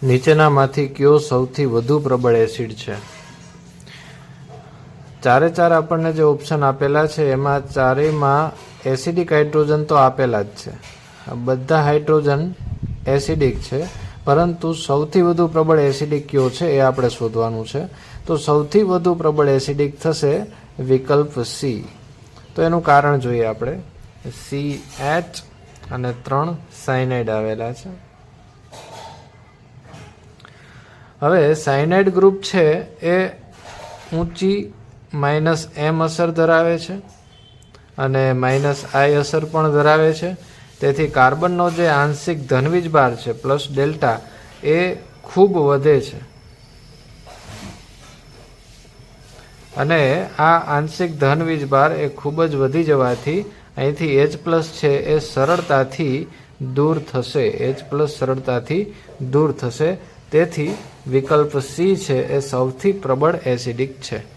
નીચેનામાંથી કયો સૌથી વધુ પ્રબળ એસિડ છે? ચારે ચાર આપણને જે ઓપ્શન આપેલા છે એમાં ચારેયમાં એસિડિક હાઇડ્રોજન તો આપેલા જ છે. બધા હાઇડ્રોજન એસિડિક છે, પરંતુ સૌથી વધુ પ્રબળ એસિડિક કયો છે એ આપણે શોધવાનું છે. તો સૌથી વધુ પ્રબળ એસિડિક થશે વિકલ્પ સી. તો એનું કારણ જોઈએ આપણે. CH અને 3 સાયનાઇડ આવેલા છે. હવે સાયનાઇડ ગ્રુપ છે એ ઊંચી -M અસર ધરાવે છે અને -I અસર પણ ધરાવે છે. તેથી કાર્બનનો જે આંશિક ધનવીજ ભાર છે પ્લસ ડેલ્ટા એ ખૂબ વધે છે અને આ આંશિક ધનવીજ ભાર એ ખૂબ જ વધી જવાથી અહીંથી H+ છે એ સરળતાથી દૂર થશે. H+ સરળતાથી દૂર થશે. તેથી વિકલ્પ સી છે એ સૌથી પ્રબળ એસિડિક છે.